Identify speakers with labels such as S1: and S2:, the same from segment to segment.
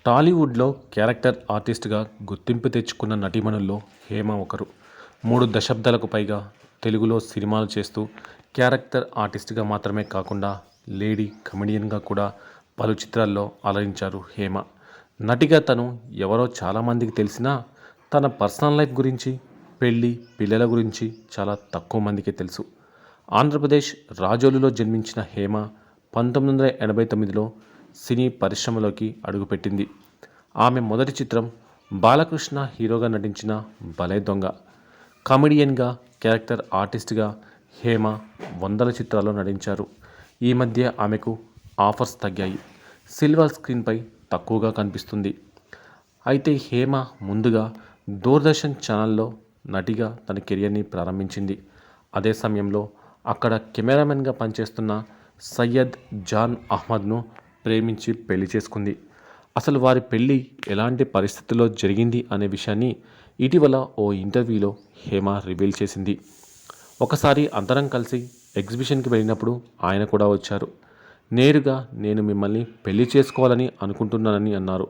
S1: టాలీవుడ్లో క్యారెక్టర్ ఆర్టిస్ట్గా గుర్తింపు తెచ్చుకున్న నటీమణుల్లో హేమ ఒకరు. 3 దశాబ్దాలకు పైగా తెలుగులో సినిమాలు చేస్తూ క్యారెక్టర్ ఆర్టిస్ట్గా మాత్రమే కాకుండా లేడీ కమెడియన్గా కూడా పలు చిత్రాల్లో అలరించారు హేమ. నటిగా తను ఎవరో చాలామందికి తెలిసినా తన పర్సనల్ లైఫ్ గురించి, పెళ్ళి, పిల్లల గురించి చాలా తక్కువ మందికే తెలుసు. ఆంధ్రప్రదేశ్ రాజోలులో జన్మించిన హేమ 1989లో సినీ పరిశ్రమలోకి అడుగుపెట్టింది. ఆమె మొదటి చిత్రం బాలకృష్ణ హీరోగా నటించిన భలే దొంగ. కామెడియన్గా, క్యారెక్టర్ ఆర్టిస్ట్గా హేమ వందల చిత్రాల్లో నటించారు. ఈ మధ్య ఆమెకు ఆఫర్స్ తగ్గాయి. సిల్వర్ స్క్రీన్పై తక్కువగా కనిపిస్తుంది. అయితే హేమ ముందుగా దూరదర్శన్ ఛానల్లో నటిగా తన కెరియర్ని ప్రారంభించింది. అదే సమయంలో అక్కడ కెమెరామెన్గా పనిచేస్తున్న సయ్యద్ జాన్ అహ్మద్ను ప్రేమించి పెళ్లి చేసుకుంది. అసలు వారి పెళ్లి ఎలాంటి పరిస్థితుల్లో జరిగింది అనే విషయాన్ని ఇటీవల ఓ ఇంటర్వ్యూలో హేమ రివీల్ చేసింది. ఒకసారి అందరం కలిసి ఎగ్జిబిషన్కి వెళ్ళినప్పుడు ఆయన కూడా వచ్చారు. నేరుగా నేను మిమ్మల్ని పెళ్లి చేసుకోవాలని అనుకుంటున్నానని అన్నారు.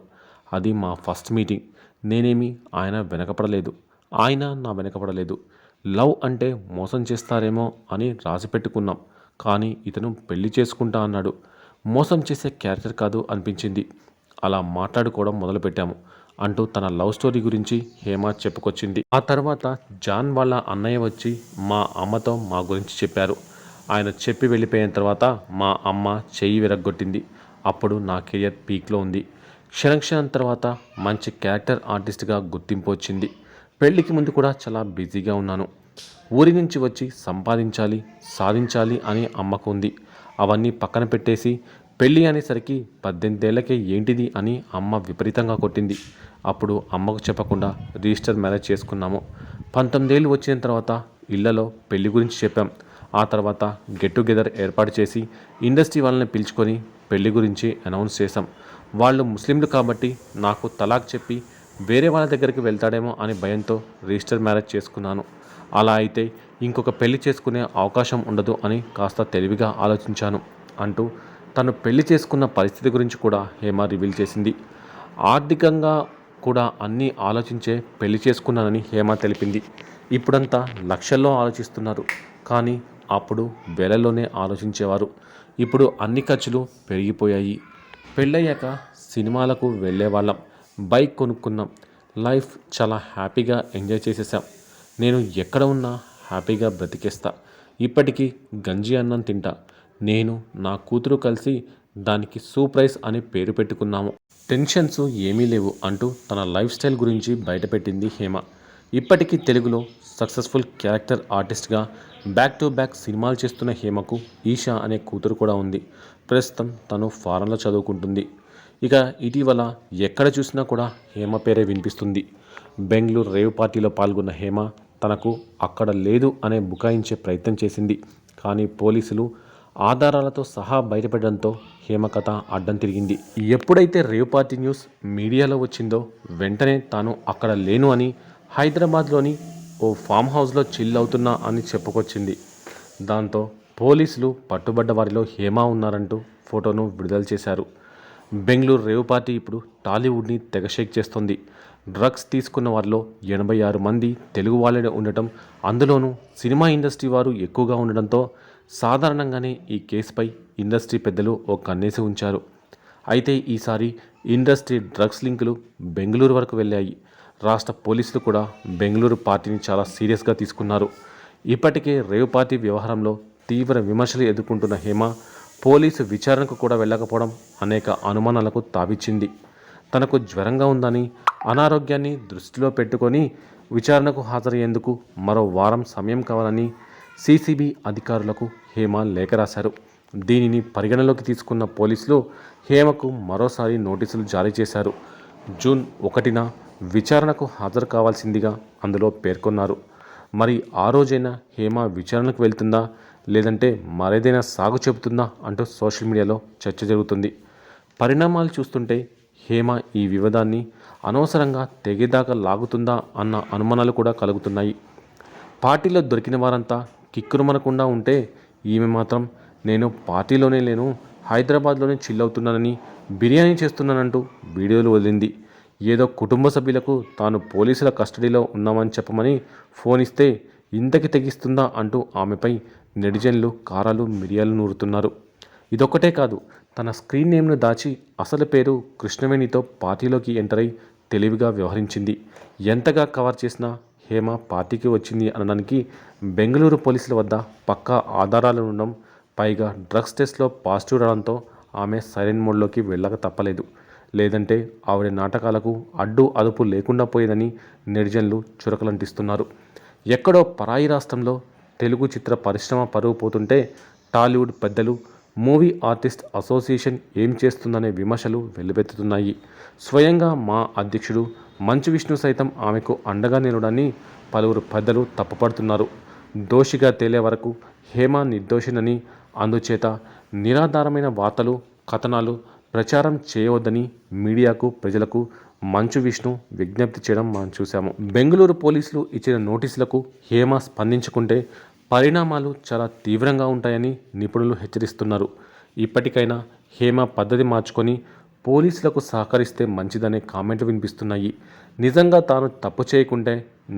S1: అది మా ఫస్ట్ మీటింగ్. నేనేమి ఆయన వెనకపడలేదు, ఆయన నా వెనకపడలేదు. లవ్ అంటే మోసం చేస్తారేమో అని రాసి పెట్టుకున్నాం. కానీ ఇతను పెళ్లి చేసుకుంటా అన్నాడు. మోసం చేసే క్యారెక్టర్ కాదు అనిపించింది. అలా మాట్లాడుకోవడం మొదలుపెట్టాము అంటూ తన లవ్ స్టోరీ గురించి హేమ చెప్పుకొచ్చింది. ఆ తర్వాత జాన్ వాళ్ళ అన్నయ్య వచ్చి మా అమ్మతో మా గురించి చెప్పారు. ఆయన చెప్పి వెళ్ళిపోయిన తర్వాత మా అమ్మ చెయ్యి విరగ్గొట్టింది. అప్పుడు నా కెరియర్ పీక్లో ఉంది. క్షణం తర్వాత మంచి క్యారెక్టర్ ఆర్టిస్ట్గా గుర్తింపు వచ్చింది. పెళ్లికి ముందు కూడా చాలా బిజీగా ఉన్నాను. ఊరి నుంచి వచ్చి సంపాదించాలి, సాధించాలి అని అమ్మకు ఉంది. అవన్నీ పక్కన పెట్టేసి పెళ్ళి అనేసరికి 18 ఏళ్లకే ఏంటిది అని అమ్మ విపరీతంగా కొట్టింది. అప్పుడు అమ్మకు చెప్పకుండా రిజిస్టర్ మ్యారేజ్ చేసుకున్నాము. 19 ఏళ్ళు వచ్చిన తర్వాత ఇళ్లలో పెళ్లి గురించి చెప్పాం. ఆ తర్వాత గెట్ టుగెదర్ ఏర్పాటు చేసి ఇండస్ట్రీ వాళ్ళని పిలుచుకొని పెళ్లి గురించి అనౌన్స్ చేశాం. వాళ్ళు ముస్లింలు కాబట్టి నాకు తలాక్ చెప్పి వేరే వాళ్ళ దగ్గరికి వెళ్తాడేమో అని భయంతో రిజిస్టర్ మ్యారేజ్ చేసుకున్నాను. అలా అయితే ఇంకొక పెళ్లి చేసుకునే అవకాశం ఉండదు అని కాస్త తెలివిగా ఆలోచించాను అంటూ తను పెళ్లి చేసుకున్న పరిస్థితి గురించి కూడా హేమ రివీల్ చేసింది. ఆర్థికంగా కూడా అన్నీ ఆలోచించే పెళ్లి చేసుకున్నానని హేమ తెలిపింది. ఇప్పుడంతా లక్షల్లో ఆలోచిస్తున్నారు, కానీ అప్పుడు వేలల్లోనే ఆలోచించేవారు. ఇప్పుడు అన్ని ఖర్చులు పెరిగిపోయాయి. పెళ్ళయ్యాక సినిమాలకు వెళ్ళేవాళ్ళం, బైక్ కొనుక్కున్నాం, లైఫ్ చాలా హ్యాపీగా ఎంజాయ్ చేసేసాం. నేను ఎక్కడ ఉన్నా హ్యాపీగా బ్రతికేస్తా. ఇప్పటికీ గంజి అన్నం తింటా. నేను నా కూతురు కలిసి దానికి సూప్రైజ్ అని పేరు పెట్టుకున్నాము. టెన్షన్స్ ఏమీ లేవు అంటూ తన లైఫ్ స్టైల్ గురించి బయటపెట్టింది హేమ. ఇప్పటికీ తెలుగులో సక్సెస్ఫుల్ క్యారెక్టర్ ఆర్టిస్ట్గా బ్యాక్ టు బ్యాక్ సినిమాలు చేస్తున్న హేమకు ఈషా అనే కూతురు కూడా ఉంది. ప్రస్తుతం తను ఫారెన్లో చదువుకుంటుంది. ఇక ఇటీవల ఎక్కడ చూసినా కూడా హేమ పేరే వినిపిస్తుంది. బెంగళూరు రేవ్ పార్టీలో పాల్గొన్న హేమ తనకు అక్కడ లేదు అనే బుకాయించే ప్రయత్నం చేసింది. కానీ పోలీసులు ఆధారాలతో సహా బయటపడడంతో హేమ కథ అడ్డం తిరిగింది. ఎప్పుడైతే రేవ్ పార్టీ న్యూస్ మీడియాలో వచ్చిందో వెంటనే తాను అక్కడ లేను అని హైదరాబాద్లోని ఓ ఫామ్ హౌస్లో చిల్ అవుతున్నా అని చెప్పుకొచ్చింది. దాంతో పోలీసులు పట్టుబడ్డ వారిలో హేమ ఉన్నారంటూ ఫోటోను విడుదల చేశారు. బెంగళూరు రేవ్ పార్టీ ఇప్పుడు టాలీవుడ్ని తెగ షేక్ చేస్తోంది. డ్రగ్స్ తీసుకున్న వారిలో 86 మంది తెలుగు వాళ్ళే ఉండటం, అందులోనూ సినిమా ఇండస్ట్రీ వారు ఎక్కువగా ఉండడంతో సాధారణంగానే ఈ కేసుపై ఇండస్ట్రీ పెద్దలు ఓ కన్నేసి ఉంచారు. అయితే ఈసారి ఇండస్ట్రీ డ్రగ్స్ లింకులు బెంగళూరు వరకు వెళ్ళాయి. రాష్ట్ర పోలీసులు కూడా బెంగళూరు పార్టీని చాలా సీరియస్గా తీసుకున్నారు. ఇప్పటికే రేవ్ పార్టీ వ్యవహారంలో తీవ్ర విమర్శలు ఎదుర్కొంటున్న హేమ పోలీసు విచారణకు కూడా వెళ్ళకపోవడం అనేక అనుమానాలకు తావిచ్చింది. తనకు జ్వరంగా ఉందని, అనారోగ్యాన్ని దృష్టిలో పెట్టుకొని విచారణకు హాజరయ్యేందుకు మరో వారం సమయం కావాలని సిసిబి అధికారులకు హేమ లేఖ రాశారు. దీనిని పరిగణలోకి తీసుకున్న పోలీసులు హేమకు మరోసారి నోటీసులు జారీ చేశారు. జూన్ 1న విచారణకు హాజరు కావాల్సిందిగా అందులో పేర్కొన్నారు. మరి ఆ రోజైనా హేమ విచారణకు వెళ్తుందా, లేదంటే మరేదైనా సాగు చెబుతుందా అంటూ సోషల్ మీడియాలో చర్చ జరుగుతుంది. పరిణామాలు చూస్తుంటే హేమ ఈ వివాదాన్ని అనవసరంగా తెగేదాకా లాగుతుందా అన్న అనుమానాలు కూడా కలుగుతున్నాయి. పార్టీలో దొరికిన వారంతా కిక్కురుమనకుండా ఉంటే ఈమె మాత్రం నేను పార్టీలోనే లేను, హైదరాబాద్లోనే చిల్ అవుతున్నానని, బిర్యానీ చేస్తున్నానంటూ వీడియోలు వదిలింది. ఏదో కుటుంబ సభ్యులకు తాను పోలీసుల కస్టడీలో ఉన్నామని చెప్పమని ఫోన్ ఇస్తే ఇంతకి తెగిస్తుందా అంటూ ఆమెపై నెటిజన్లు కారాలు మిరియాలు నూరుతున్నారు. ఇదొక్కటే కాదు, తన స్క్రీన్ నేమ్ను దాచి అసలు పేరు కృష్ణవేణితో పార్టీలోకి ఎంటర్ అయి తెలివిగా వ్యవహరించింది. ఎంతగా కవర్ చేసినా హేమ పార్టీకి వచ్చింది అనడానికి బెంగళూరు పోలీసుల వద్ద పక్కా ఆధారాలు ఉండడం, పైగా డ్రగ్స్ టెస్ట్లో పాజిటివ్ రావడంతో ఆమె సైలెంట్ మోడ్లోకి వెళ్ళక తప్పలేదు. లేదంటే ఆవిడ నాటకాలకు అడ్డు అదుపు లేకుండా పోయేదని నెటిజన్లు చురకలంటిస్తున్నారు. ఎక్కడో పరాయి రాష్ట్రంలో తెలుగు చిత్ర పరిశ్రమ పరువు పోతుంటే టాలీవుడ్ పెద్దలు, మూవీ ఆర్టిస్ట్ అసోసియేషన్ ఏం చేస్తుందనే విమర్శలు వెల్లువెత్తుతున్నాయి. స్వయంగా మా అధ్యక్షుడు మంచు విష్ణు సైతం ఆమెకు అండగా నిలవడాన్ని పలువురు పెద్దలు తప్పుపడుతున్నారు. దోషిగా తేలే వరకు హేమ నిర్దోషినని, అందుచేత నిరాధారమైన వార్తలు, కథనాలు ప్రచారం చేయవద్దని మీడియాకు, ప్రజలకు మంచు విష్ణు విజ్ఞప్తి చేయడం మనం చూశాము. బెంగళూరు పోలీసులు ఇచ్చిన నోటీసులకు హేమ స్పందించుకుంటే పరిణామాలు చాలా తీవ్రంగా ఉంటాయని నిపుణులు హెచ్చరిస్తున్నారు. ఇప్పటికైనా హేమ పద్ధతి మార్చుకొని పోలీసులకు సహకరిస్తే మంచిదనే కామెంట్లు వినిపిస్తున్నాయి. నిజంగా తాను తప్పు చేయకుంటే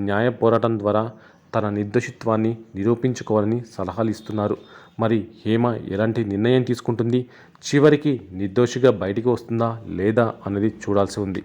S1: న్యాయ పోరాటం ద్వారా తన నిర్దోషిత్వాన్ని నిరూపించుకోవాలని సలహాలు ఇస్తున్నారు. మరి హేమ ఎలాంటి నిర్ణయం తీసుకుంటుంది? చివరికి నిర్దోషిగా బయటికి వస్తుందా లేదా అన్నది చూడాల్సి ఉంది.